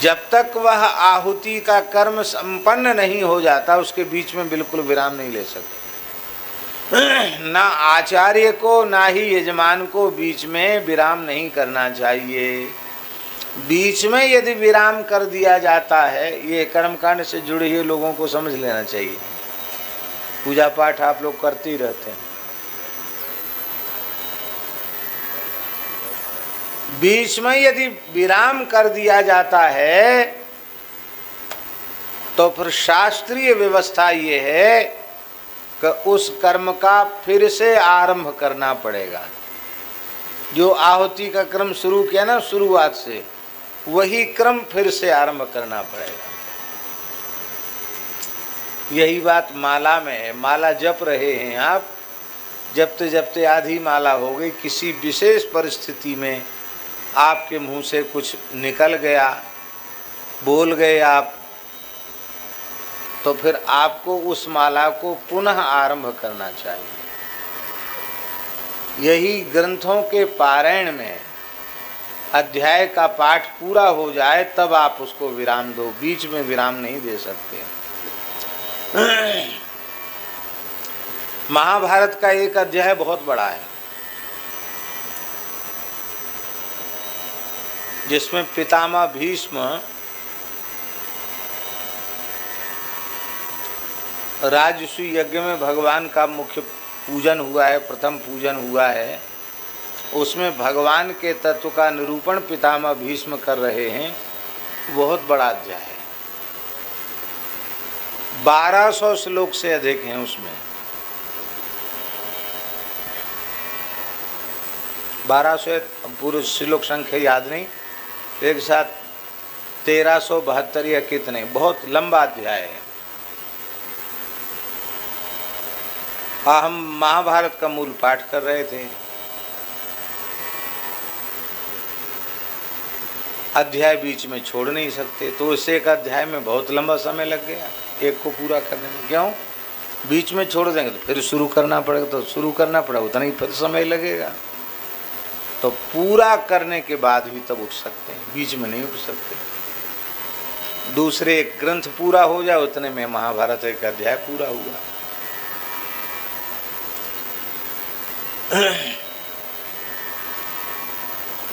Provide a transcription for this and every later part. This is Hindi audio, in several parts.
जब तक वह आहुति का कर्म संपन्न नहीं हो जाता उसके बीच में बिल्कुल विराम नहीं ले सकते। ना आचार्य को ना ही यजमान को बीच में विराम नहीं करना चाहिए। बीच में यदि विराम कर दिया जाता है, ये कर्मकांड से जुड़े हुए लोगों को समझ लेना चाहिए। पूजा पाठ आप लोग करते ही रहते हैं, बीच में यदि विराम कर दिया जाता है तो फिर शास्त्रीय व्यवस्था ये है कि उस कर्म का फिर से आरंभ करना पड़ेगा। जो आहुति का क्रम शुरू किया ना शुरुआत से, वही क्रम फिर से आरंभ करना पड़ेगा। यही बात माला में है। माला जप रहे हैं आप, जपते जपते आधी माला हो गई, किसी विशेष परिस्थिति में आपके मुंह से कुछ निकल गया, बोल गए आप, तो फिर आपको उस माला को पुनः आरंभ करना चाहिए। यही ग्रंथों के पारायण में अध्याय का पाठ पूरा हो जाए तब आप उसको विराम दो, बीच में विराम नहीं दे सकते। महाभारत का एक अध्याय बहुत बड़ा है, जिसमें पितामह भीष्म राजसूय यज्ञ में भगवान का मुख्य पूजन हुआ है, प्रथम पूजन हुआ है। उसमें भगवान के तत्व का निरूपण पितामह भीष्म कर रहे हैं। बहुत बड़ा अध्याय है, 1200 श्लोक से अधिक हैं उसमें। 1200 पूरे श्लोक संख्या याद नहीं, एक साथ 1372 या कितने, बहुत लंबा अध्याय है। हम महाभारत का मूल पाठ कर रहे थे। अध्याय बीच में छोड़ नहीं सकते, तो इस एक अध्याय में बहुत लंबा समय लग गया एक को पूरा करने में। क्यों? बीच में छोड़ देंगे तो फिर शुरू करना पड़ेगा, तो शुरू करना पड़ेगा उतना ही फिर समय लगेगा। तो पूरा करने के बाद भी तब उठ सकते हैं, बीच में नहीं उठ सकते। दूसरे एक ग्रंथ पूरा हो जाए उतने में महाभारत एक अध्याय पूरा हुआ।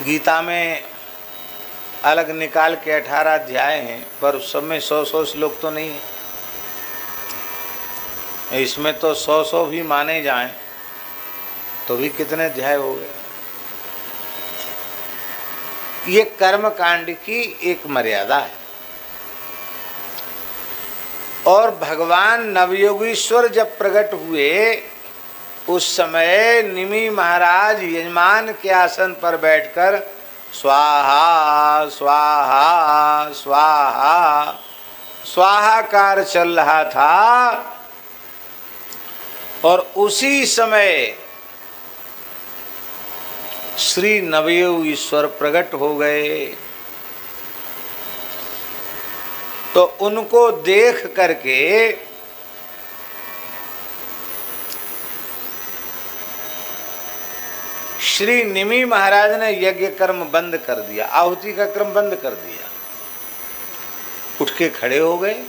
गीता में अलग निकाल के 18 अध्याय हैं, पर उस सब में 100 श्लोक तो नहीं है। इसमें तो 100 भी माने जाएं तो भी कितने अध्याय हो गए। ये कर्म कांड की एक मर्यादा है। और भगवान नवयोगीश्वर जब प्रकट हुए उस समय निमि महाराज यजमान के आसन पर बैठकर स्वाहा स्वाहा स्वाहा स्वाहाकार चल रहा था। और उसी समय श्री नवयोग ईश्वर प्रकट हो गए। तो उनको देख करके श्री निमि महाराज ने यज्ञ कर्म बंद कर दिया, आहुति का क्रम बंद कर दिया, उठ के खड़े हो गए।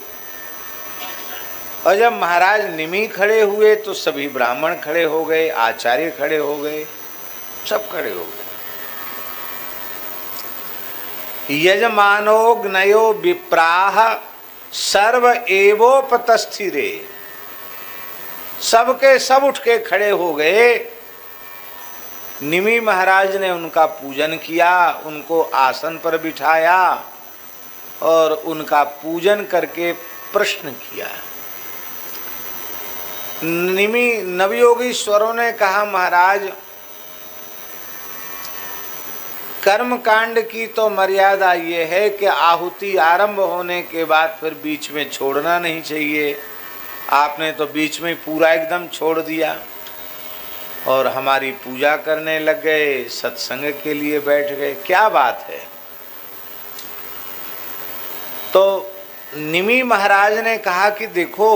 और जब महाराज निमि खड़े हुए तो सभी ब्राह्मण खड़े हो गए, आचार्य खड़े हो गए, सब खड़े हो गए। यजमानोग्नयो विप्राह सर्व एवोपतस्थिरे, सबके सब उठ के खड़े हो गए। निमि महाराज ने उनका पूजन किया, उनको आसन पर बिठाया और उनका पूजन करके प्रश्न किया। निमि नवयोगीश्वरों ने कहा, महाराज कर्म कांड की तो मर्यादा ये है कि आहुति आरंभ होने के बाद फिर बीच में छोड़ना नहीं चाहिए। आपने तो बीच में पूरा एकदम छोड़ दिया और हमारी पूजा करने लग गए, सत्संग के लिए बैठ गए, क्या बात है? तो निमि महाराज ने कहा कि देखो,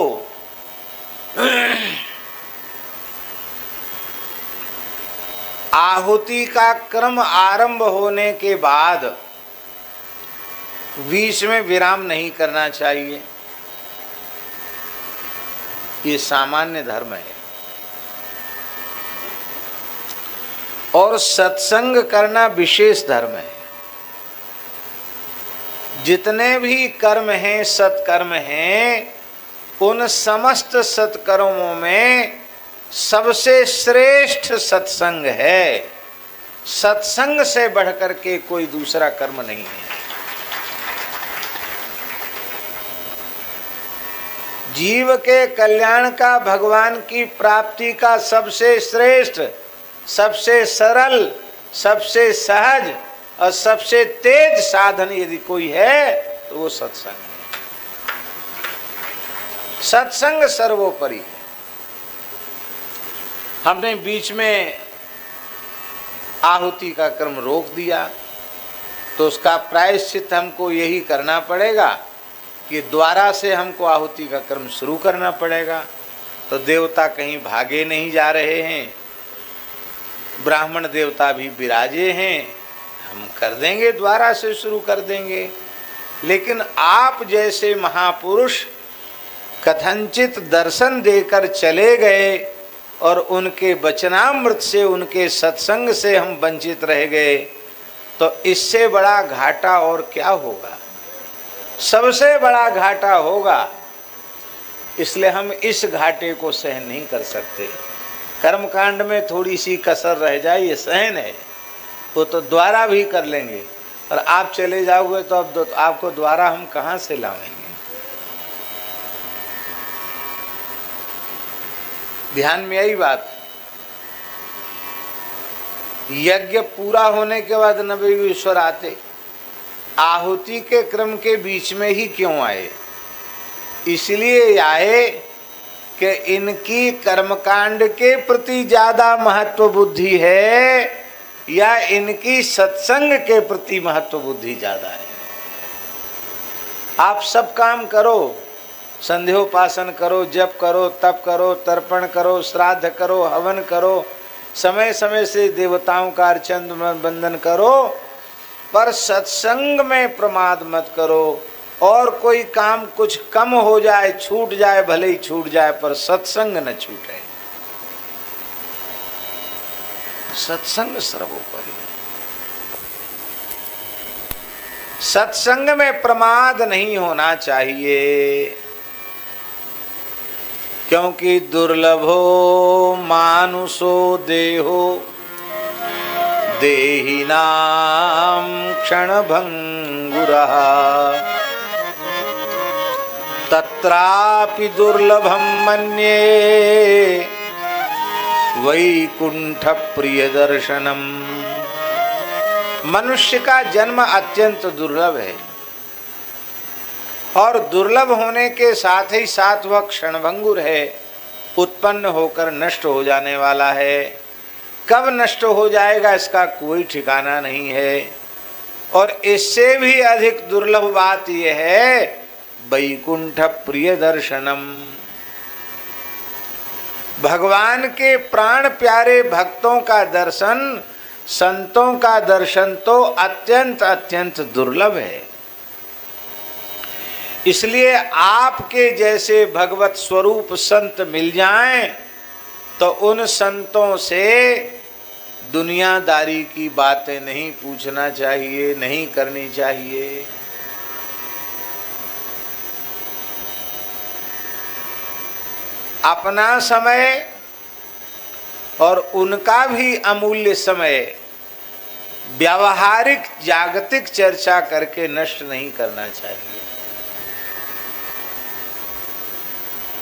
आहुति का क्रम आरंभ होने के बाद बीच में विराम नहीं करना चाहिए, ये सामान्य धर्म है। और सत्संग करना विशेष धर्म है। जितने भी कर्म हैं, सत्कर्म हैं, उन समस्त सत्कर्मों में सबसे श्रेष्ठ सत्संग है। सत्संग से बढ़कर के कोई दूसरा कर्म नहीं है। जीव के कल्याण का, भगवान की प्राप्ति का सबसे श्रेष्ठ, सबसे सरल, सबसे सहज और सबसे तेज साधन यदि कोई है तो वो सत्संग है। सत्संग सर्वोपरि है। हमने बीच में आहुति का कर्म रोक दिया तो उसका प्रायश्चित हमको यही करना पड़ेगा कि द्वारा से हमको आहुति का कर्म शुरू करना पड़ेगा। तो देवता कहीं भागे नहीं जा रहे हैं, ब्राह्मण देवता भी विराजे हैं, हम कर देंगे, द्वारा से शुरू कर देंगे। लेकिन आप जैसे महापुरुष कथनचित दर्शन देकर चले गए और उनके वचनामृत से, उनके सत्संग से हम वंचित रह गए, तो इससे बड़ा घाटा और क्या होगा? सबसे बड़ा घाटा होगा। इसलिए हम इस घाटे को सहन नहीं कर सकते। कर्मकांड में थोड़ी सी कसर रह जाए ये सहन है, वो तो द्वारा भी कर लेंगे, और आप चले जाओगे तो अब आपको द्वारा हम कहाँ से लाएंगे? ध्यान में यही बात। यज्ञ पूरा होने के बाद नवयुगेश्वर आते, आहुति के क्रम के बीच में ही क्यों आए? इसलिए आए कि इनकी कर्मकांड के प्रति ज्यादा महत्व बुद्धि है या इनकी सत्संग के प्रति महत्व बुद्धि ज्यादा है। आप सब काम करो, संध्योपासन करो, जप करो, तप करो, तर्पण करो, श्राद्ध करो, हवन करो, समय समय से देवताओं का अर्चन बंदन करो, पर सत्संग में प्रमाद मत करो। और कोई काम कुछ कम हो जाए, छूट जाए, भले ही छूट जाए, पर सत्संग न छूटे। सत्संग सर्वोपरि। सत्संग में प्रमाद नहीं होना चाहिए, क्योंकि दुर्लभो मानुषो देहो देहिनां क्षणभंगुरः तत्रापि दुर्लभं मन्ये वैकुंठ प्रिय दर्शनम। मनुष्य का जन्म अत्यंत दुर्लभ है, और दुर्लभ होने के साथ ही साथ वह क्षणभंगुर है, उत्पन्न होकर नष्ट हो जाने वाला है। कब नष्ट हो जाएगा इसका कोई ठिकाना नहीं है। और इससे भी अधिक दुर्लभ बात यह है वैकुंठ प्रिय दर्शनम। भगवान के प्राण प्यारे भक्तों का दर्शन, संतों का दर्शन तो अत्यंत अत्यंत दुर्लभ है। इसलिए आपके जैसे भगवत स्वरूप संत मिल जाएं तो उन संतों से दुनियादारी की बातें नहीं पूछना चाहिए, नहीं करनी चाहिए। अपना समय और उनका भी अमूल्य समय व्यावहारिक जागतिक चर्चा करके नष्ट नहीं करना चाहिए।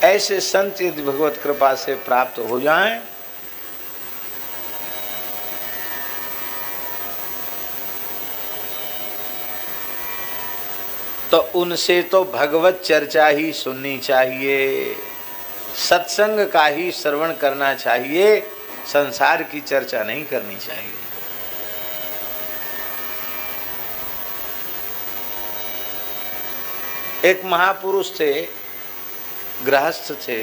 ऐसे संत यदि भगवत कृपा से प्राप्त हो जाएं तो उनसे तो भगवत चर्चा ही सुननी चाहिए, सत्संग का ही श्रवण करना चाहिए, संसार की चर्चा नहीं करनी चाहिए। एक महापुरुष थे, गृहस्थ थे,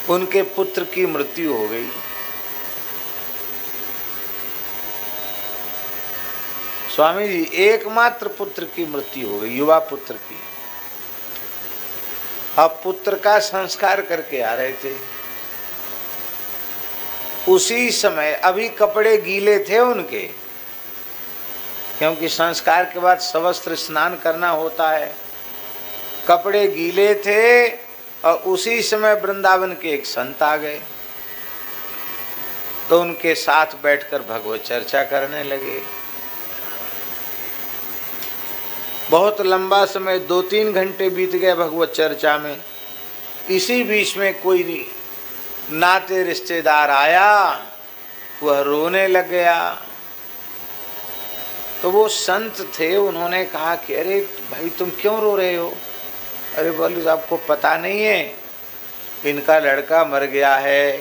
उनके पुत्र की मृत्यु हो गई। स्वामी जी एकमात्र पुत्र की मृत्यु हो गई, युवा पुत्र की। अब पुत्र का संस्कार करके आ रहे थे, उसी समय अभी कपड़े गीले थे उनके, क्योंकि संस्कार के बाद सवस्त्र स्नान करना होता है। कपड़े गीले थे और उसी समय वृंदावन के एक संत आ गए, तो उनके साथ बैठकर भगवत चर्चा करने लगे। बहुत लंबा समय 2-3 घंटे बीत गए भगवत चर्चा में। इसी बीच में कोई नाते रिश्तेदार आया, वह रोने लग गया। तो वो संत थे, उन्होंने कहा कि अरे भाई तुम क्यों रो रहे हो? अरे बोले आपको पता नहीं है, इनका लड़का मर गया है।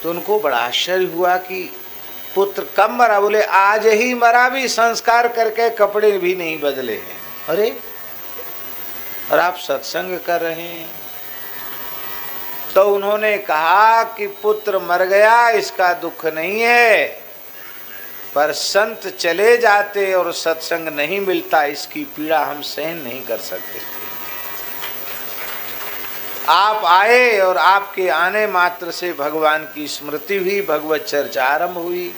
तो उनको बड़ा आश्चर्य हुआ कि पुत्र कब मरा? बोले आज ही मरा, भी संस्कार करके कपड़े भी नहीं बदले हैं। अरे और आप सत्संग कर रहे हैं? तो उन्होंने कहा कि पुत्र मर गया, इसका दुख नहीं है, पर संत चले जाते और सत्संग नहीं मिलता, इसकी पीड़ा हम सहन नहीं कर सकते। आप आए और आपके आने मात्र से भगवान की स्मृति हुई, भगवत चर्चा आरंभ हुई,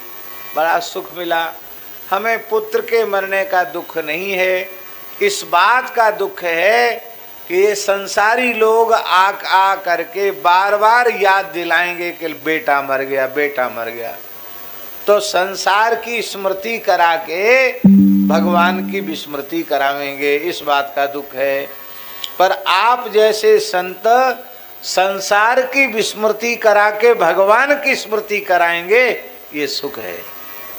बड़ा सुख मिला। हमें पुत्र के मरने का दुख नहीं है, इस बात का दुख है कि ये संसारी लोग आ करके बार बार याद दिलाएंगे कि बेटा मर गया, बेटा मर गया। तो संसार की स्मृति करा के भगवान की विस्मृति करावेंगे, इस बात का दुख है। पर आप जैसे संत संसार की विस्मृति करा के भगवान की स्मृति कराएंगे, ये सुख है।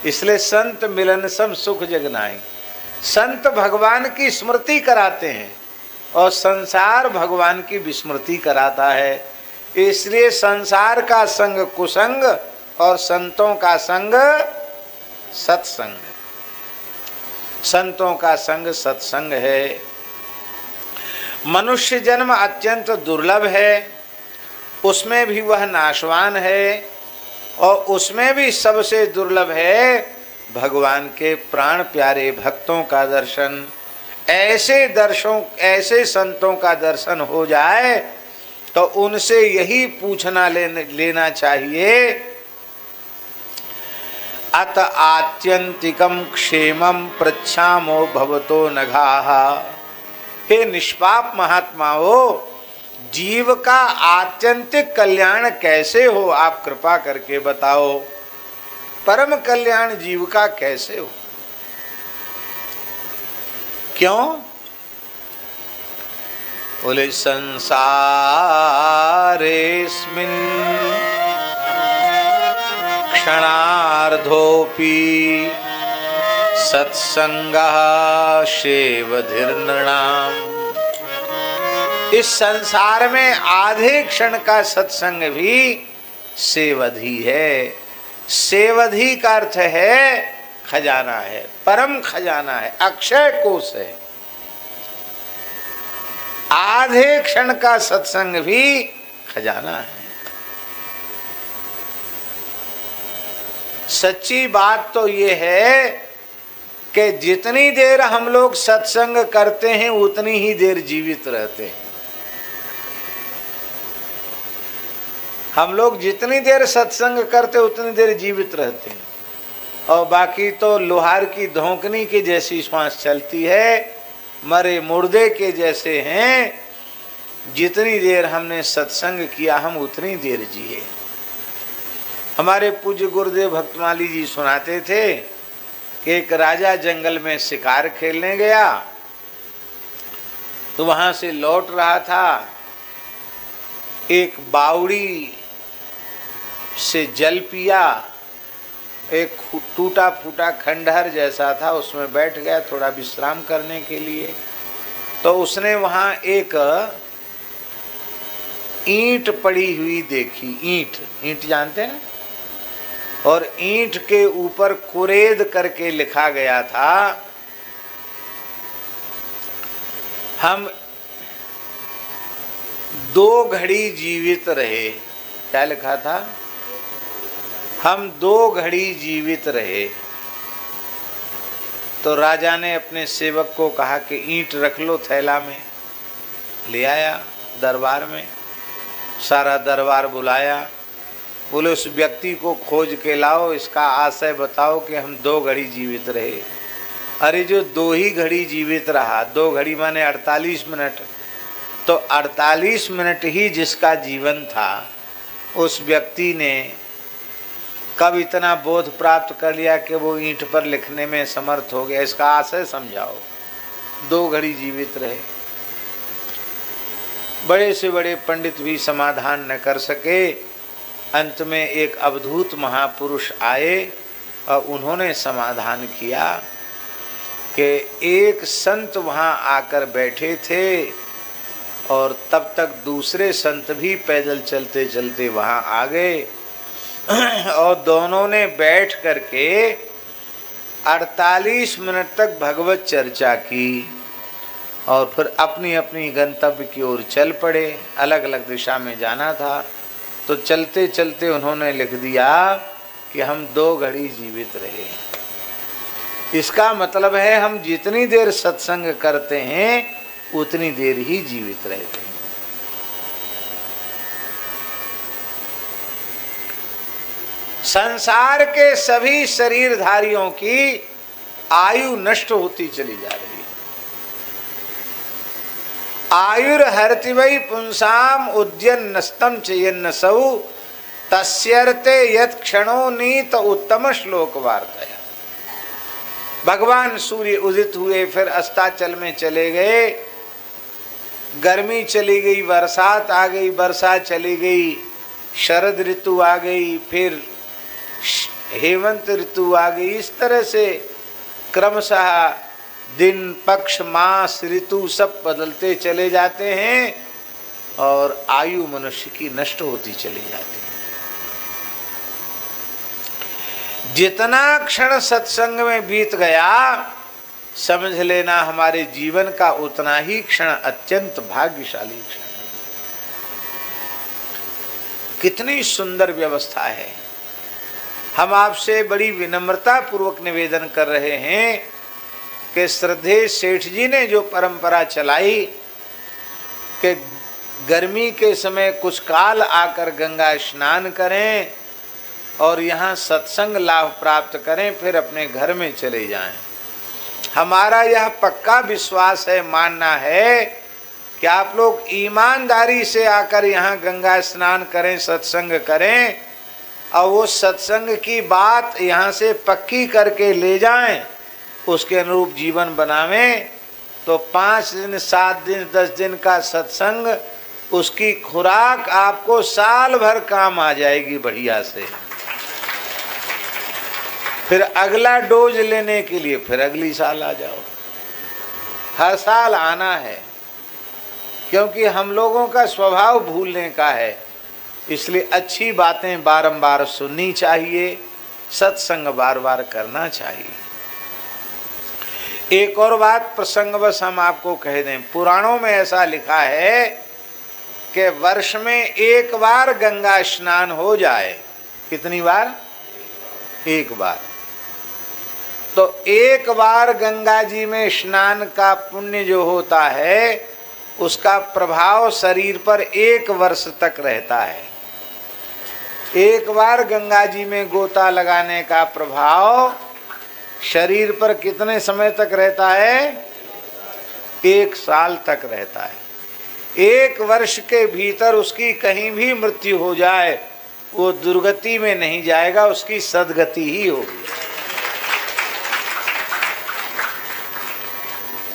इसलिए संत मिलन सम सुख जगनाई। संत भगवान की स्मृति कराते हैं और संसार भगवान की विस्मृति कराता है। इसलिए संसार का संग कुसंग और संतों का संग सत्संग, संतों का संग सत्संग है। मनुष्य जन्म अत्यंत दुर्लभ है, उसमें भी वह नाशवान है, और उसमें भी सबसे दुर्लभ है भगवान के प्राण प्यारे भक्तों का दर्शन। ऐसे संतों का दर्शन हो जाए तो उनसे यही पूछना लेना चाहिए, अत आत्यंतिकम क्षेमम पृच्छामो भवतो नघाः। हे निष्पाप महात्माओं, जीव का आत्यंतिक कल्याण कैसे हो, आप कृपा करके बताओ। परम कल्याण जीव का कैसे हो? क्यों? बोले संसारेस्मिन् क्षणार्धोपि सत्संगः सेवधिर्नृणाम्। इस संसार में आधे क्षण का सत्संग भी सेवधि है। सेवधि का अर्थ है खजाना है, परम खजाना है, अक्षय कोष है। आधे क्षण का सत्संग भी खजाना है। सच्ची बात तो ये है कि जितनी देर हम लोग सत्संग करते हैं उतनी ही देर जीवित रहते हैं। हम लोग जितनी देर सत्संग करते उतनी देर जीवित रहते हैं, और बाकी तो लोहार की धोंकनी की जैसी श्वास चलती है, मरे मुर्दे के जैसे हैं। जितनी देर हमने सत्संग किया हम उतनी देर जिए। हमारे पूज्य गुरुदेव भक्तमाली जी सुनाते थे कि एक राजा जंगल में शिकार खेलने गया, तो वहां से लौट रहा था, एक बावड़ी से जल पिया, एक टूटा फूटा खंडहर जैसा था, उसमें बैठ गया थोड़ा विश्राम करने के लिए। तो उसने वहाँ एक ईंट पड़ी हुई देखी। ईंट जानते हैं? और ईंट के ऊपर कुरेद करके लिखा गया था, हम 2 घड़ी जीवित रहे। क्या लिखा था? हम 2 घड़ी जीवित रहे। तो राजा ने अपने सेवक को कहा कि ईंट रख लो थैला में। ले आया दरबार में, सारा दरबार बुलाया, बोले उस व्यक्ति को खोज के लाओ, इसका आशय बताओ कि हम 2 घड़ी जीवित रहे। अरे जो 2 ही घड़ी जीवित रहा, 2 घड़ी माने 48 मिनट, तो 48 मिनट ही जिसका जीवन था, उस व्यक्ति ने कब इतना बोध प्राप्त कर लिया कि वो ईंट पर लिखने में समर्थ हो गया? इसका आशय समझाओ। 2 घड़ी जीवित रहे। बड़े से बड़े पंडित भी समाधान न कर सके। अंत में एक अवधूत महापुरुष आए और उन्होंने समाधान किया कि एक संत वहाँ आकर बैठे थे और तब तक दूसरे संत भी पैदल चलते चलते वहाँ आ गए और दोनों ने बैठ करके 48 मिनट तक भगवत चर्चा की और फिर अपनी अपनी गंतव्य की ओर चल पड़े। अलग अलग दिशा में जाना था, तो चलते चलते उन्होंने लिख दिया कि हम 2 घड़ी जीवित रहे। इसका मतलब है हम जितनी देर सत्संग करते हैं उतनी देर ही जीवित रहते हैं। संसार के सभी शरीरधारियों की आयु नष्ट होती चली जा रही है। आयुर्हरति वै पुंसाम उद्यन्नस्तम चयन्नसौ तस्यर्ते यत् क्षणो नीत उत्तम श्लोक वार्तया। भगवान सूर्य उदित हुए, फिर अस्ताचल में चले गए, गर्मी चली गई, बरसात आ गई, वर्षा चली गई, शरद ऋतु आ गई, फिर हेमंत ऋतु आ गई। इस तरह से क्रमशः दिन, पक्ष, मास, ऋतु सब बदलते चले जाते हैं और आयु मनुष्य की नष्ट होती चली जाती है। जितना क्षण सत्संग में बीत गया, समझ लेना हमारे जीवन का उतना ही क्षण अत्यंत भाग्यशाली क्षण। कितनी सुंदर व्यवस्था है। हम आपसे बड़ी विनम्रता पूर्वक निवेदन कर रहे हैं कि श्रद्धेय सेठ जी ने जो परंपरा चलाई कि गर्मी के समय कुछ काल आकर गंगा स्नान करें और यहाँ सत्संग लाभ प्राप्त करें, फिर अपने घर में चले जाएं। हमारा यह पक्का विश्वास है, मानना है कि आप लोग ईमानदारी से आकर यहाँ गंगा स्नान करें, सत्संग करें और वो सत्संग की बात यहाँ से पक्की करके ले जाएं, उसके अनुरूप जीवन बनावें, तो 5 दिन, 7 दिन, 10 दिन का सत्संग, उसकी खुराक आपको साल भर काम आ जाएगी बढ़िया से। फिर अगला डोज लेने के लिए फिर अगली साल आ जाओ। हर साल आना है, क्योंकि हम लोगों का स्वभाव भूलने का है। इसलिए अच्छी बातें बारंबार सुननी चाहिए, सत्संग बार बार करना चाहिए। एक और बात प्रसंगवश हम आपको कह दें, पुराणों में ऐसा लिखा है कि वर्ष में 1 बार गंगा स्नान हो जाए। कितनी बार? 1 बार। तो 1 बार गंगा जी में स्नान का पुण्य जो होता है, उसका प्रभाव शरीर पर 1 वर्ष तक रहता है। 1 बार गंगा जी में गोता लगाने का प्रभाव शरीर पर कितने समय तक रहता है? 1 साल तक रहता है। 1 वर्ष के भीतर उसकी कहीं भी मृत्यु हो जाए, वो दुर्गति में नहीं जाएगा, उसकी सद्गति ही होगी।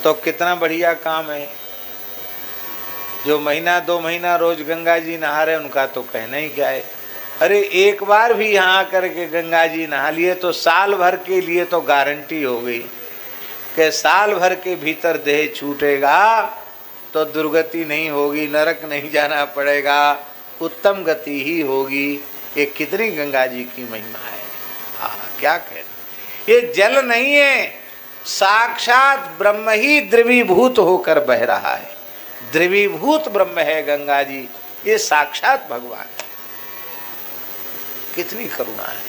तो कितना बढ़िया काम है। जो महीना 2 महीना रोज गंगा जी नहा रहे, उनका तो कहना ही क्या है। अरे 1 बार भी यहाँ करके गंगा जी नहा लिए तो साल भर के लिए तो गारंटी हो गई कि साल भर के भीतर देह छूटेगा तो दुर्गति नहीं होगी, नरक नहीं जाना पड़ेगा, उत्तम गति ही होगी। ये कितनी गंगा जी की महिमा है। क्या कहना। ये जल नहीं है, साक्षात ब्रह्म ही द्रवीभूत होकर बह रहा है। द्रवीभूत ब्रह्म है गंगा जी, ये साक्षात भगवान है। कितनी करुणा है।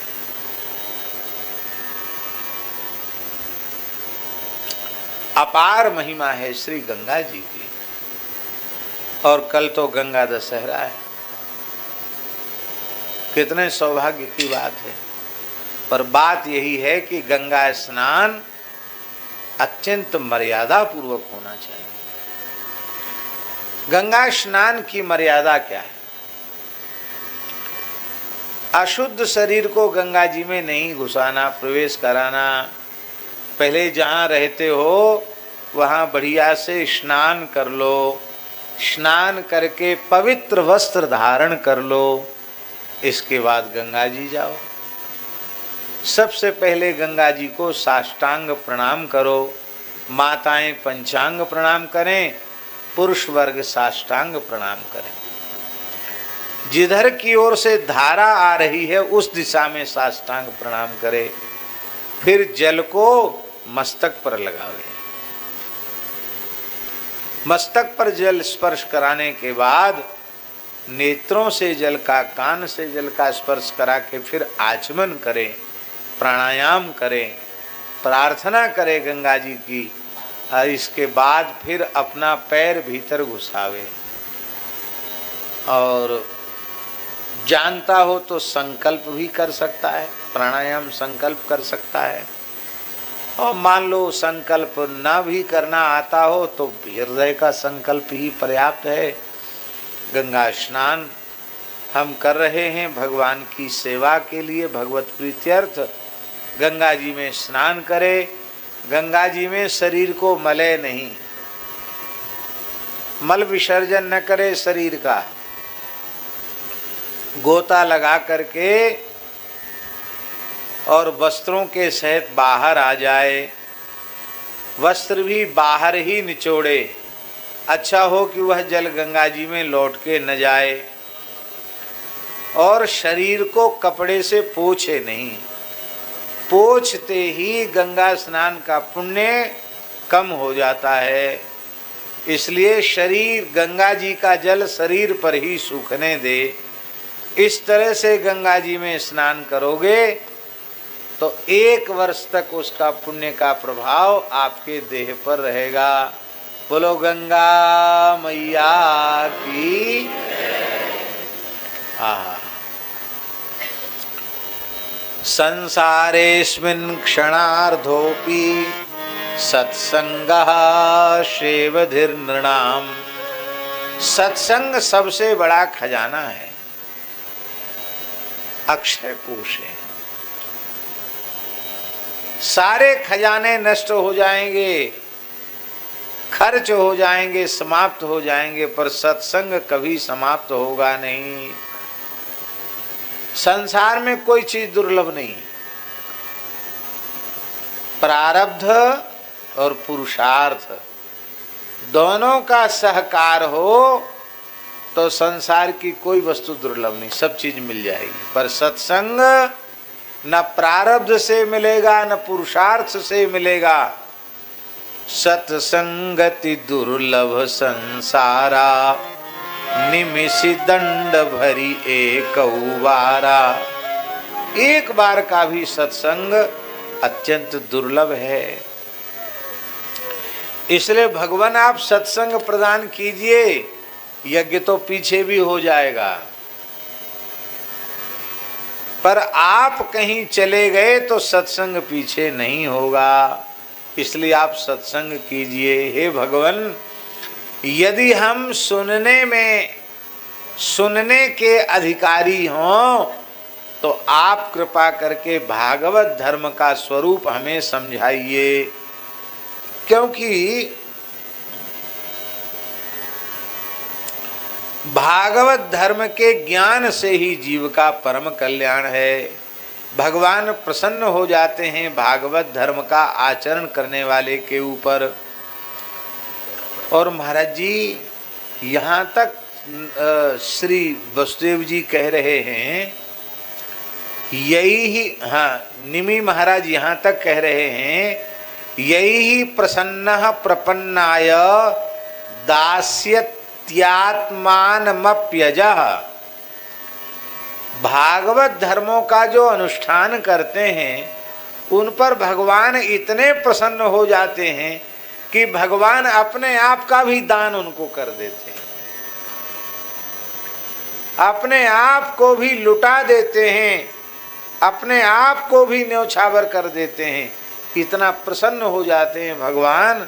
अपार महिमा है श्री गंगा जी की। और कल तो गंगा दशहरा है, कितने सौभाग्य की बात है। पर बात यही है कि गंगा स्नान अत्यंत मर्यादा पूर्वक होना चाहिए। गंगा स्नान की मर्यादा क्या है? अशुद्ध शरीर को गंगा जी में नहीं घुसाना, प्रवेश कराना। पहले जहाँ रहते हो वहाँ बढ़िया से स्नान कर लो, स्नान करके पवित्र वस्त्र धारण कर लो, इसके बाद गंगा जी जाओ। सबसे पहले गंगा जी को साष्टांग प्रणाम करो। माताएं पंचांग प्रणाम करें, पुरुष वर्ग साष्टांग प्रणाम करें। जिधर की ओर से धारा आ रही है उस दिशा में साष्टांग प्रणाम करें। फिर जल को मस्तक पर लगावे। मस्तक पर जल स्पर्श कराने के बाद नेत्रों से जल का, कान से जल का स्पर्श करा के फिर आचमन करें, प्राणायाम करें, प्रार्थना करें गंगा जी की। और इसके बाद फिर अपना पैर भीतर घुसावे। और जानता हो तो संकल्प भी कर सकता है, प्राणायाम संकल्प कर सकता है। और मान लो संकल्प ना भी करना आता हो तो हृदय का संकल्प ही पर्याप्त है। गंगा स्नान हम कर रहे हैं भगवान की सेवा के लिए, भगवत प्रीत्यर्थ। गंगा जी में स्नान करें, गंगा जी में शरीर को मले नहीं, मल विसर्जन न करे शरीर का। गोता लगा करके और वस्त्रों के सहित बाहर आ जाए। वस्त्र भी बाहर ही निचोड़े। अच्छा हो कि वह जल गंगा जी में लौट के न जाए। और शरीर को कपड़े से पोंछे नहीं, पोंछते ही गंगा स्नान का पुण्य कम हो जाता है। इसलिए शरीर, गंगा जी का जल शरीर पर ही सूखने दे। इस तरह से गंगा जी में स्नान करोगे तो 1 वर्ष तक उसका पुण्य का प्रभाव आपके देह पर रहेगा। बोलो गंगा मैया की। संसारेस्मिन् क्षणार्धोऽपि सत्संगः सेवधिर्नृणाम्। सत्संग सबसे बड़ा खजाना है, अक्षय कोश है। सारे खजाने नष्ट हो जाएंगे, खर्च हो जाएंगे, समाप्त हो जाएंगे, पर सत्संग कभी समाप्त होगा नहीं। संसार में कोई चीज दुर्लभ नहीं। प्रारब्ध और पुरुषार्थ दोनों का सहकार हो तो संसार की कोई वस्तु दुर्लभ नहीं, सब चीज मिल जाएगी। पर सत्संग न प्रारब्ध से मिलेगा न पुरुषार्थ से मिलेगा। सत्संगति दुर्लभ संसारा, निमिषि दंड भरी एक बारा। एक बार का भी सत्संग अत्यंत दुर्लभ है। इसलिए भगवान आप सत्संग प्रदान कीजिए, यज्ञ तो पीछे भी हो जाएगा। पर आप कहीं चले गए तो सत्संग पीछे नहीं होगा। इसलिए आप सत्संग कीजिए। हे भगवान, यदि हम सुनने के अधिकारी हों तो आप कृपा करके भागवत धर्म का स्वरूप हमें समझाइए। क्योंकि भागवत धर्म के ज्ञान से ही जीव का परम कल्याण है। भगवान प्रसन्न हो जाते हैं भागवत धर्म का आचरण करने वाले के ऊपर। और महाराज जी यहाँ तक श्री वसुदेव जी कह रहे हैं, यही ही, निमि महाराज यहाँ तक कह रहे हैं, यही ही प्रसन्न प्रपन्नाय दास्यत्यात्मानमप्यजः। भागवत धर्मों का जो अनुष्ठान करते हैं उन पर भगवान इतने प्रसन्न हो जाते हैं, कि भगवान अपने आप का भी दान उनको कर देते हैं, अपने आप को भी लुटा देते हैं, अपने आप को भी न्यौछावर कर देते हैं। इतना प्रसन्न हो जाते हैं भगवान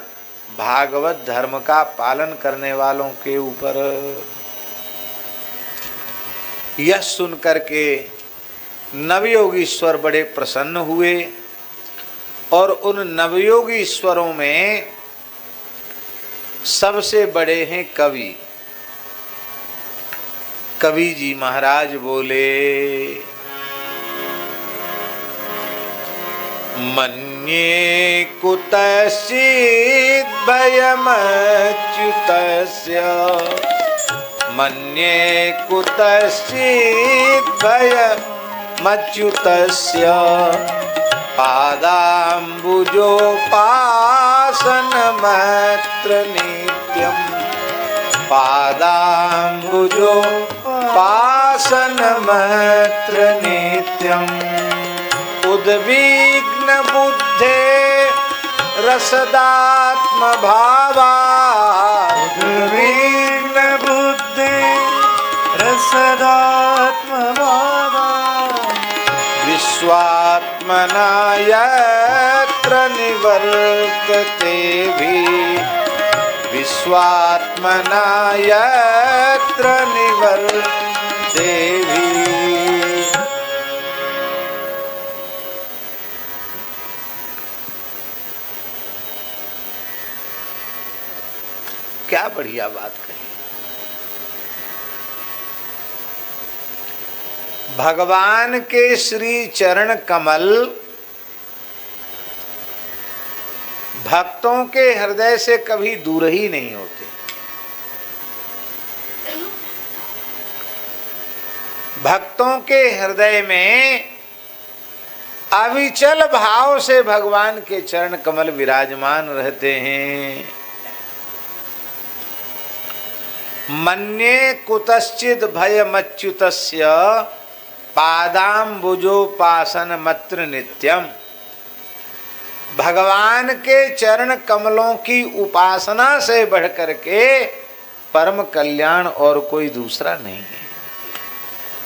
भागवत धर्म का पालन करने वालों के ऊपर। यह सुन करके नवयोगीश्वर बड़े प्रसन्न हुए और उन नवयोगीश्वरों में सबसे बड़े हैं कवि। कवि जी महाराज बोले, मन्ये कुतश्चित् भयमच्युतस्य, मन्ये कुतश्चित् भयमच्युतस्य, पादाम्बुजोपासनमत्र नित्यं, पादाम्बुजोपासनमत्र नित्यं। उद्विग्न बुद्धे रसदात्म भावा, उद्विग्न बुद्धे रसदात्म भावा, विश्वात्मना यत्र निवर्तते भी, विश्वात्मना यत्र निवर्तते भी। क्या बढ़िया बात कही। भगवान के श्री चरण कमल भक्तों के हृदय से कभी दूर ही नहीं होते। भक्तों के हृदय में अविचल भाव से भगवान के चरण कमल विराजमान रहते हैं। मन्ये कुतश्चित् भयमच्युतस्य, पादाम्बुजोपासनमत्र नित्यम। भगवान के चरण कमलों की उपासना से बढ़कर के परम कल्याण और कोई दूसरा नहीं है।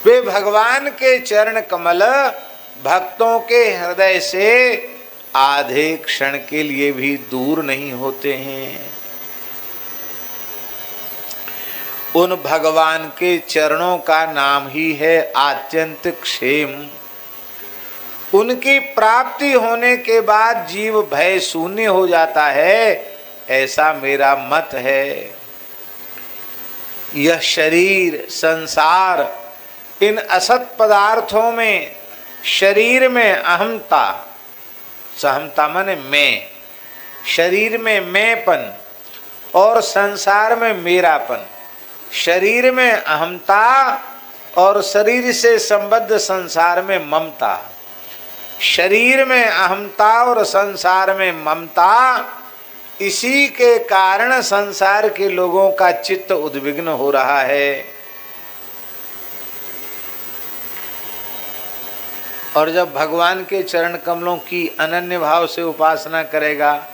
वे भगवान के चरण कमल भक्तों के हृदय से आधे क्षण के लिए भी दूर नहीं होते हैं। उन भगवान के चरणों का नाम ही है आत्यंत क्षेम। उनकी प्राप्ति होने के बाद जीव भय शून्य हो जाता है, ऐसा मेरा मत है। यह शरीर, संसार, इन असत पदार्थों में, शरीर में अहमता, सहमता माने मैं, शरीर में मैंपन और संसार में मेरापन। शरीर में अहमता और शरीर से संबद्ध संसार में ममता। शरीर में अहमता और संसार में ममता, इसी के कारण संसार के लोगों का चित्त उद्विग्न हो रहा है। और जब भगवान के चरण कमलों की अनन्य भाव से उपासना करेगा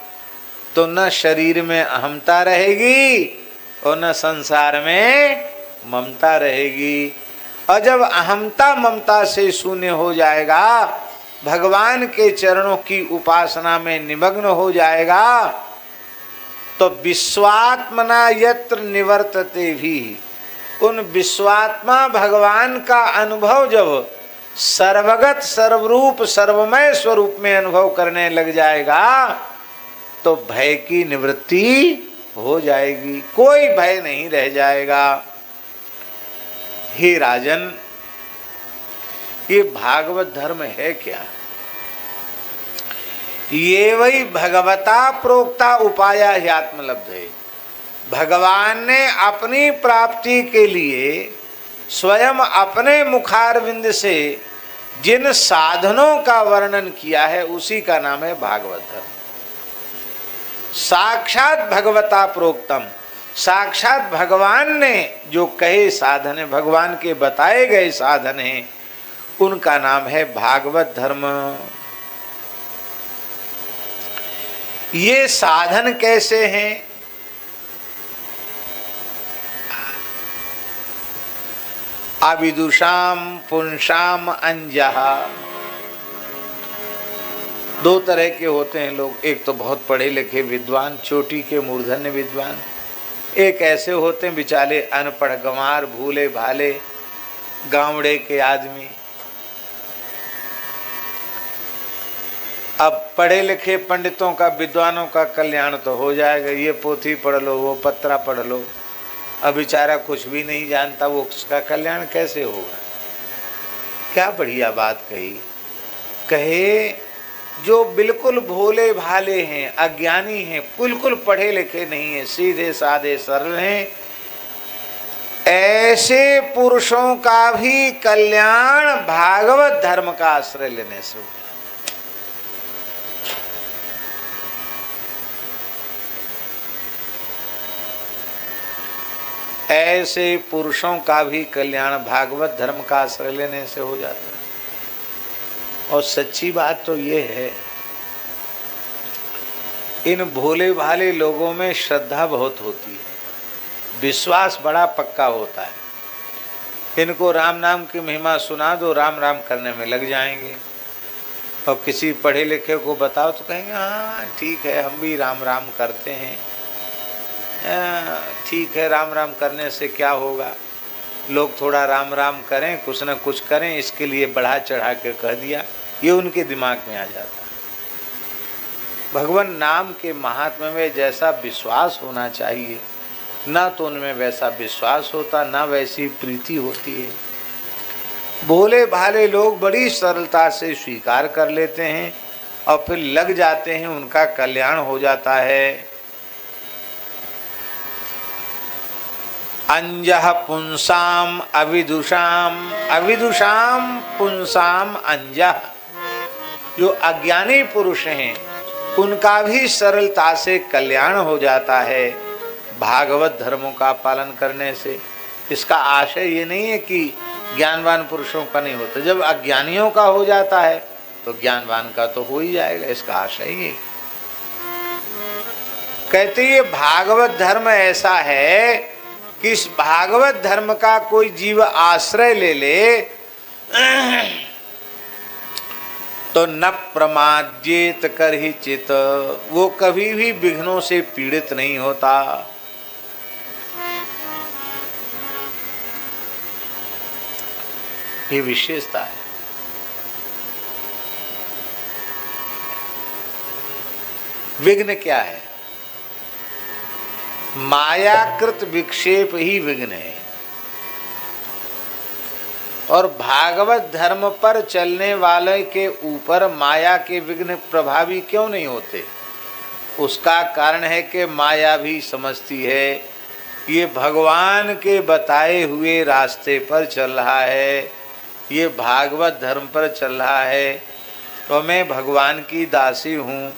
तो न शरीर में अहमता रहेगी और न संसार में ममता रहेगी। और जब अहमता ममता से शून्य हो जाएगा, भगवान के चरणों की उपासना में निमग्न हो जाएगा, तो विश्वात्मना यत्र निवर्तते भी, उन विश्वात्मा भगवान का अनुभव जब सर्वगत सर्वरूप सर्वमय स्वरूप में अनुभव करने लग जाएगा तो भय की निवृत्ति हो जाएगी, कोई भय नहीं रह जाएगा। हे राजन, ये भागवत धर्म है क्या? ये वही भगवता प्रोक्ता उपाया ही आत्मलब्ध है। भगवान ने अपनी प्राप्ति के लिए स्वयं अपने मुखारविंद से जिन साधनों का वर्णन किया है उसी का नाम है भागवत धर्म। साक्षात भगवता प्रोक्तम, साक्षात भगवान ने जो कहे साधन है, भगवान के बताए गए साधन हैं, उनका नाम है भागवत धर्म। ये साधन कैसे हैं? अविदुषाम पुंसाम अंजः। दो तरह के होते हैं लोग, एक तो बहुत पढ़े लिखे विद्वान, चोटी के मूर्धन्य विद्वान, एक ऐसे होते हैं बेचारे अनपढ़ गंवार, भूले भाले गांवड़े के आदमी। अब पढ़े लिखे पंडितों का, विद्वानों का कल्याण तो हो जाएगा, ये पोथी पढ़ लो, वो पत्रा पढ़ लो। अब बेचारा कुछ भी नहीं जानता, वो उसका कल्याण कैसे होगा? क्या बढ़िया बात कही। कहे जो बिल्कुल भोले भाले हैं, अज्ञानी हैं, बिल्कुल पढ़े लिखे नहीं हैं, सीधे साधे सरल हैं, ऐसे पुरुषों का भी कल्याण भागवत धर्म का आश्रय लेने से हो। ऐसे पुरुषों का भी कल्याण भागवत धर्म का आश्रय लेने से हो जाता है। और सच्ची बात तो ये है, इन भोले भाले लोगों में श्रद्धा बहुत होती है, विश्वास बड़ा पक्का होता है। इनको राम नाम की महिमा सुना दो, राम राम करने में लग जाएंगे। और किसी पढ़े लिखे को बताओ तो कहेंगे हाँ ठीक है, हम भी राम राम करते हैं। ठीक है, राम राम करने से क्या होगा, लोग थोड़ा राम राम करें, कुछ न कुछ करें, इसके लिए बढ़ा चढ़ा के कह दिया, ये उनके दिमाग में आ जाता है। भगवान नाम के महात्म्य में जैसा विश्वास होना चाहिए, ना तो उनमें वैसा विश्वास होता, ना वैसी प्रीति होती है। भोले भाले लोग बड़ी सरलता से स्वीकार कर लेते हैं और फिर लग जाते हैं, उनका कल्याण हो जाता है। अंजः पुंसाम अविदुषाम, अविदुषाम पुंसाम अंजः। जो अज्ञानी पुरुष हैं उनका भी सरलता से कल्याण हो जाता है भागवत धर्मों का पालन करने से। इसका आशय ये नहीं है कि ज्ञानवान पुरुषों का नहीं होता, जब अज्ञानियों का हो जाता है तो ज्ञानवान का तो हो ही जाएगा, इसका आशय ये। कहते ये भागवत धर्म ऐसा है कि इस भागवत धर्म का कोई जीव आश्रय ले ले तो न प्रमाद्येत कर ही चित, वो कभी भी विघ्नों से पीड़ित नहीं होता। ये विशेषता है। विघ्न क्या है? मायाकृत विक्षेप ही विघ्न है। और भागवत धर्म पर चलने वाले के ऊपर माया के विघ्न प्रभावी क्यों नहीं होते? उसका कारण है कि माया भी समझती है ये भगवान के बताए हुए रास्ते पर चल रहा है, ये भागवत धर्म पर चल रहा है, तो मैं भगवान की दासी हूँ।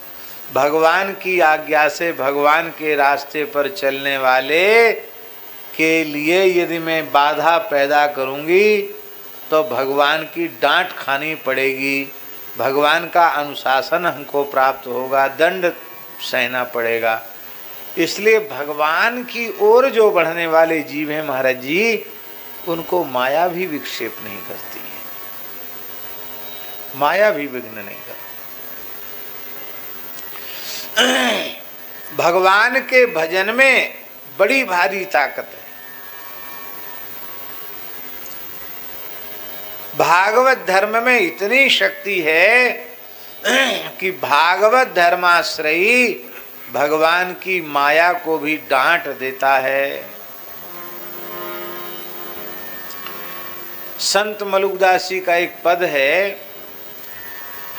भगवान की आज्ञा से भगवान के रास्ते पर चलने वाले के लिए यदि मैं बाधा पैदा करूँगी तो भगवान की डांट खानी पड़ेगी, भगवान का अनुशासन हमको प्राप्त होगा, दंड सहना पड़ेगा। इसलिए भगवान की ओर जो बढ़ने वाले जीव हैं महाराज जी, उनको माया भी विक्षेप नहीं करती है, माया भी विघ्न नहीं करती। भगवान के भजन में बड़ी भारी ताकत है। भागवत धर्म में इतनी शक्ति है कि भागवत धर्माश्रयी भगवान की माया को भी डांट देता है। संत मलुकदास जी का एक पद है,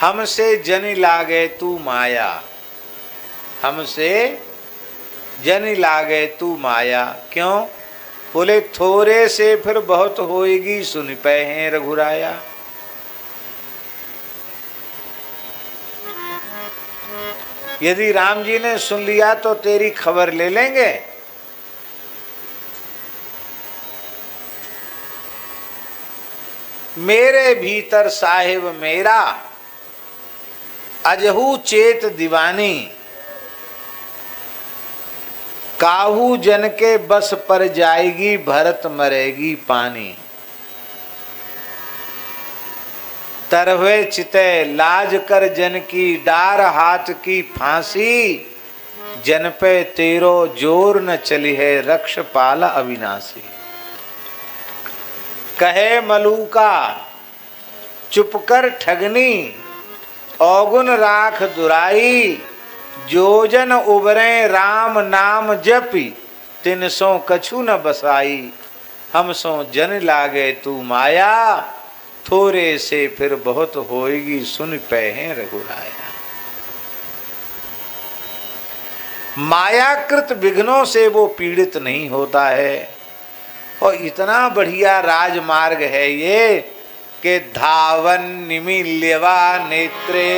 हमसे जनि लागे तू माया, हमसे जनि लागे तू माया। क्यों? बोले थोड़े से फिर बहुत होएगी, सुन पे हैं रघुराया। यदि राम जी ने सुन लिया तो तेरी खबर ले लेंगे। मेरे भीतर साहिब मेरा अजहू चेत दीवानी, काहू जन के बस पर जाएगी, भरत मरेगी पानी। तरवे चिते लाज कर जन की, डार हाथ की फांसी। जन पे तेरो जोर न चली है, रक्ष पाल अविनाशी। कहे मलूका चुप कर ठगनी, औगुन राख दुराई। जो जन उबरे राम नाम जपी, तिन सो कछु न बसाई। हम सो जन लागे तू माया, थोड़े से फिर बहुत होएगी, सुन पहे रघुराया। मायाकृत विघ्नों से वो पीड़ित नहीं होता है। और इतना बढ़िया राजमार्ग है ये कि धावन निमील्यवा नेत्रे,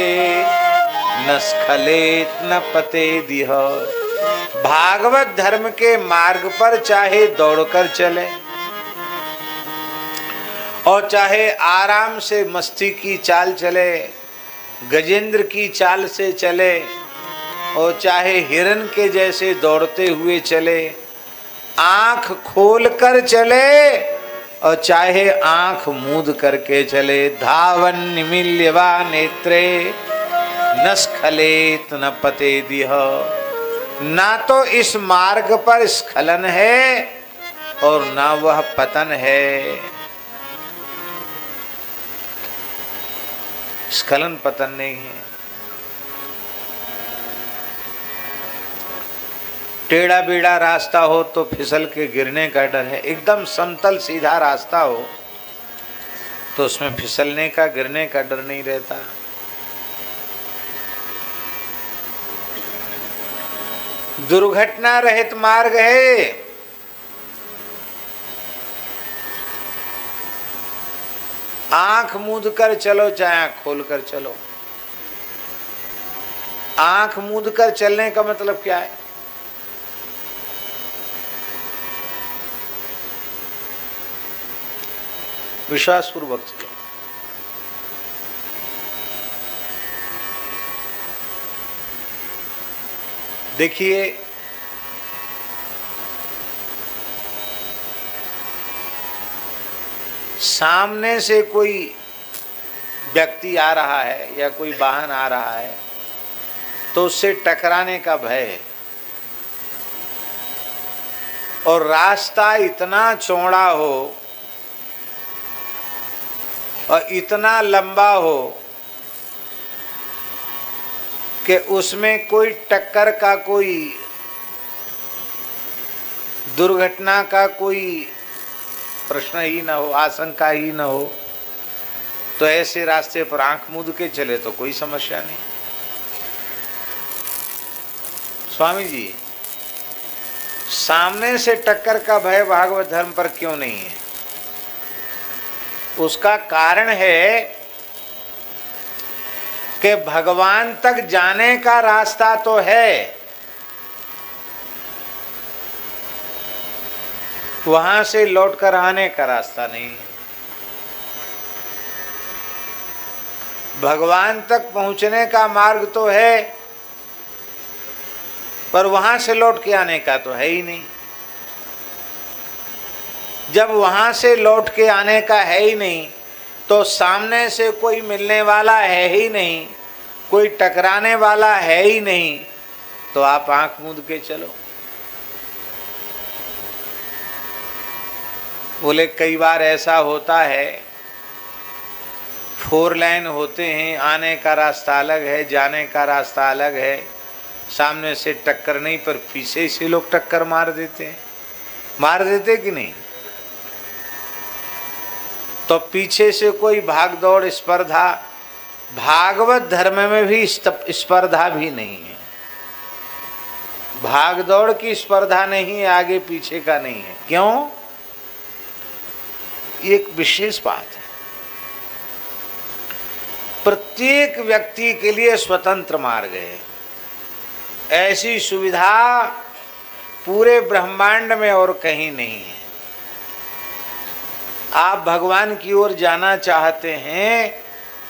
न स्खलेत न पते दिह। भागवत धर्म के मार्ग पर चाहे दौड़कर चले और चाहे आराम से मस्ती की चाल चले, गजेंद्र की चाल से चले, और चाहे हिरन के जैसे दौड़ते हुए चले, आंख खोल कर चले और चाहे आंख मूंद करके चले। धावन निमील्यवा नेत्रे, न स्खलेत न पते दिह। ना तो इस मार्ग पर स्खलन है और ना वह पतन है। स्खलन पतन नहीं है। टेढ़ा बेड़ा रास्ता हो तो फिसल के गिरने का डर है। एकदम समतल सीधा रास्ता हो तो उसमें फिसलने का, गिरने का डर नहीं रहता। दुर्घटना रहित मार्ग है। आंख मूंद कर चलो चाहे आंख खोल कर चलो। आंख मूंद कर चलने का मतलब क्या है? विश्वास पूर्वक चलो। देखिए, सामने से कोई व्यक्ति आ रहा है या कोई वाहन आ रहा है तो उससे टकराने का भय है। और रास्ता इतना चौड़ा हो और इतना लंबा हो कि उसमें कोई टक्कर का, कोई दुर्घटना का कोई प्रश्न ही ना हो, आशंका ही ना हो, तो ऐसे रास्ते पर आंख मूंद के चले तो कोई समस्या नहीं। स्वामी जी, सामने से टक्कर का भय भागवत धर्म पर क्यों नहीं है? उसका कारण है कि भगवान तक जाने का रास्ता तो है, वहां से लौटकर आने का रास्ता नहीं है। भगवान तक पहुंचने का मार्ग तो है, पर वहां से लौट के आने का तो है ही नहीं। जब वहां से लौट के आने का है ही नहीं तो सामने से कोई मिलने वाला है ही नहीं, कोई टकराने वाला है ही नहीं, तो आप आंख मूंद के चलो। बोले कई बार ऐसा होता है, 4 लाइन होते हैं, आने का रास्ता अलग है, जाने का रास्ता अलग है, सामने से टक्कर नहीं पर पीछे से लोग टक्कर मार देते हैं। मार देते कि नहीं? तो पीछे से कोई भाग दौड़ स्पर्धा, भागवत धर्म में भी स्पर्धा भी नहीं है। भाग दौड़ की स्पर्धा नहीं है, आगे पीछे का नहीं है। क्यों? एक विशेष बात है, प्रत्येक व्यक्ति के लिए स्वतंत्र मार्ग है। ऐसी सुविधा पूरे ब्रह्मांड में और कहीं नहीं है। आप भगवान की ओर जाना चाहते हैं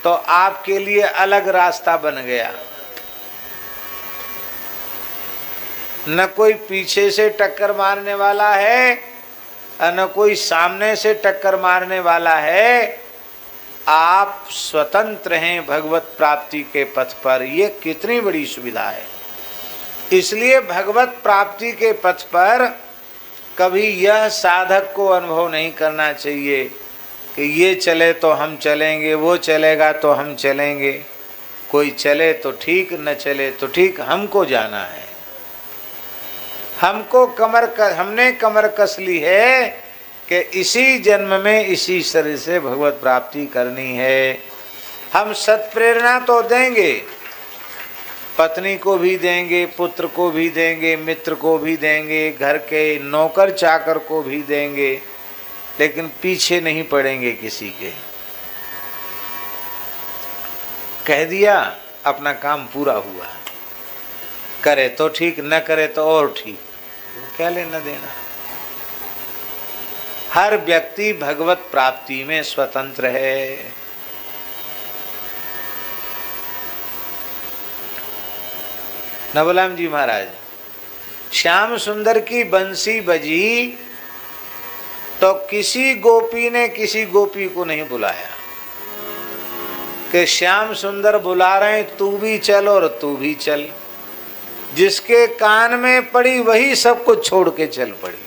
तो आपके लिए अलग रास्ता बन गया। न कोई पीछे से टक्कर मारने वाला है और न कोई सामने से टक्कर मारने वाला है। आप स्वतंत्र हैं भगवत प्राप्ति के पथ पर। ये कितनी बड़ी सुविधा है। इसलिए भगवत प्राप्ति के पथ पर कभी यह साधक को अनुभव नहीं करना चाहिए कि ये चले तो हम चलेंगे, वो चलेगा तो हम चलेंगे। कोई चले तो ठीक, न चले तो ठीक, हमको जाना है। हमने कमर कस ली है कि इसी जन्म में इसी शरीर से भगवत प्राप्ति करनी है। हम सत्प्रेरणा तो देंगे, पत्नी को भी देंगे, पुत्र को भी देंगे, मित्र को भी देंगे, घर के नौकर चाकर को भी देंगे, लेकिन पीछे नहीं पड़ेंगे किसी के। कह दिया अपना काम पूरा हुआ, करे तो ठीक, न करे तो और ठीक, क्या लेना देना। हर व्यक्ति भगवत प्राप्ति में स्वतंत्र है। नवलाम जी महाराज, श्याम सुंदर की बंसी बजी तो किसी गोपी ने किसी गोपी को नहीं बुलाया कि श्याम सुंदर बुला रहे हैं तू भी चल और तू भी चल। जिसके कान में पड़ी वही सब कुछ छोड़ के चल पड़ी।